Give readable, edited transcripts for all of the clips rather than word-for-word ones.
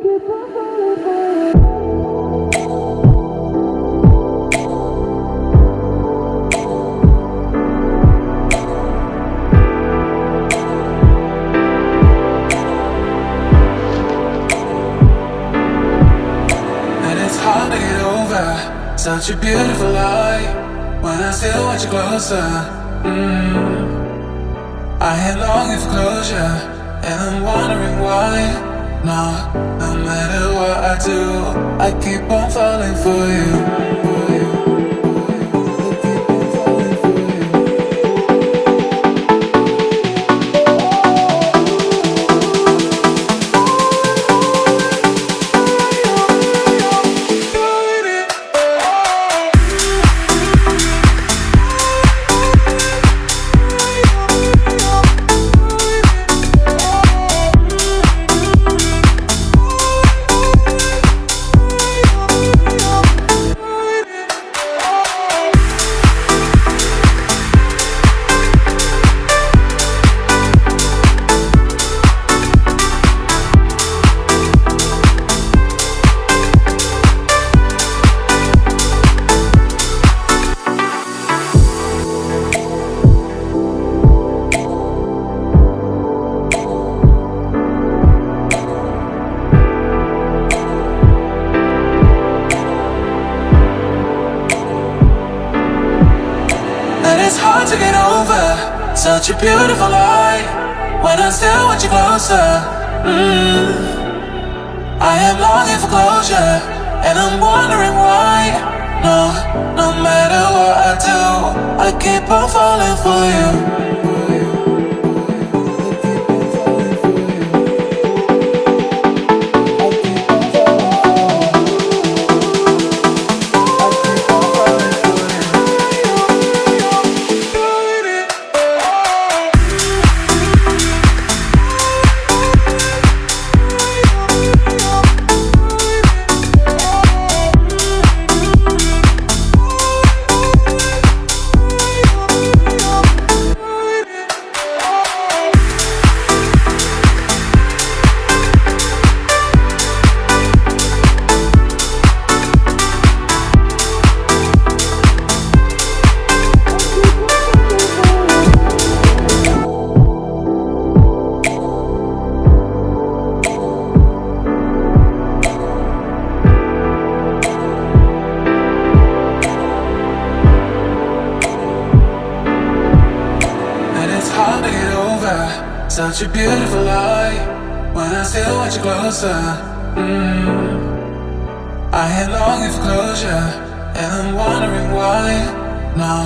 Such a beautiful lie when I still want you closer. I am longing for closure, and I'm wondering why. No matter what I do, I keep on falling for you. To get over such a beautiful lie when I still want you closer. I am longing for closure, and I'm wondering why. No matter what I do, I keep on falling for you. Such a beautiful lie when I still want you closer. I am longing for closure, and I'm wondering why. No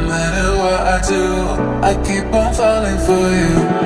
matter what I do, I keep on falling for you.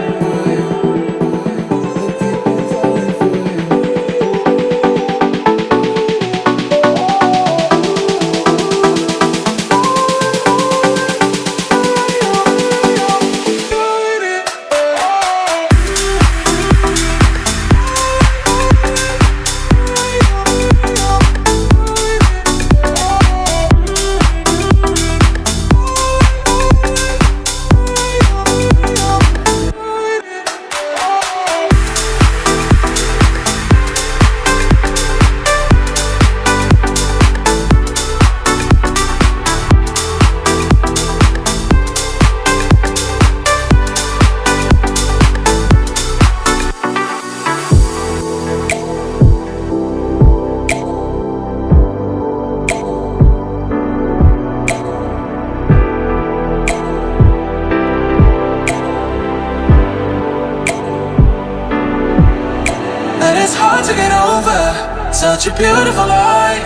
To get over such a beautiful lie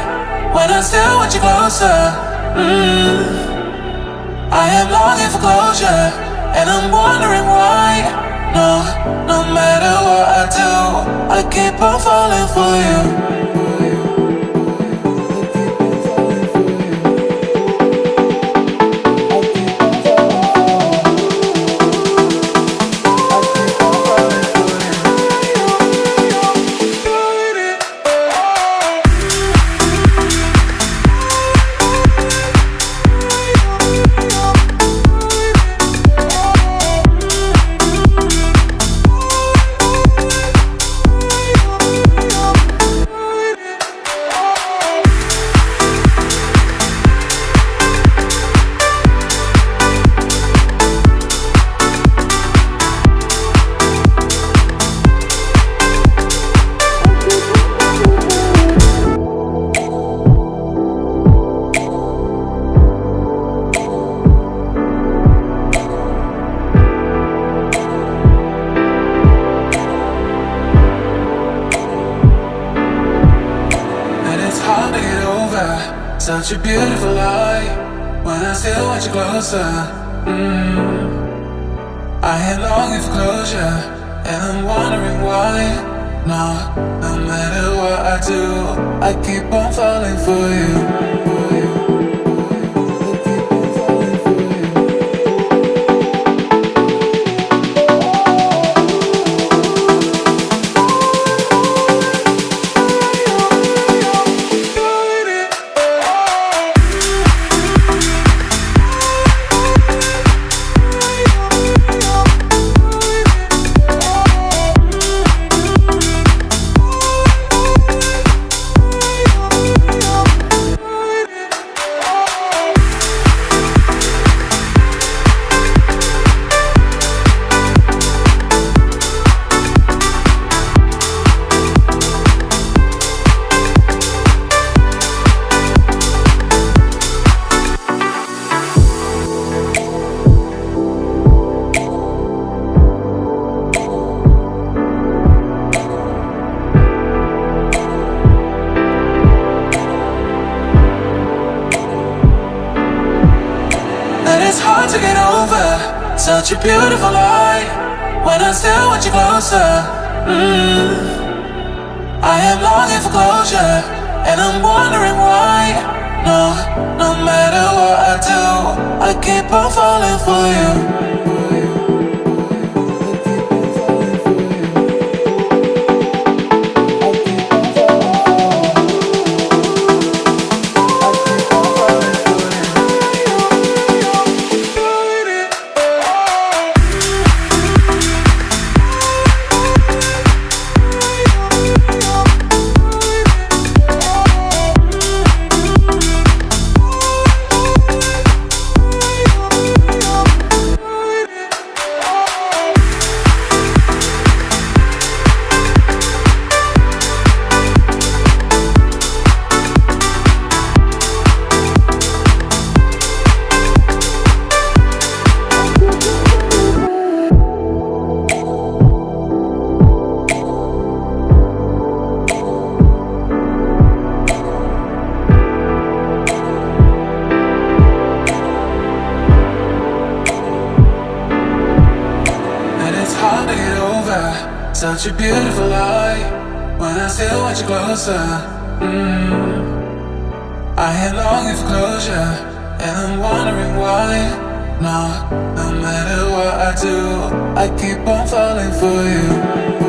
when I still want you closer. I am longing for closure, and I'm wondering why. No matter what I do, I keep on falling for you. such a beautiful light. When I still want you closer, I am longing for closure, and I'm wondering why. No matter what I do, I keep on falling for you. It's hard to get over such a beautiful light. When I still want you closer, I am longing for closure, and I'm wondering why. No matter what I do, I keep on falling for you. Such a beautiful light. When I still want you closer, I am longing for closure, and I'm wondering why. No matter what I do, I keep on falling for you.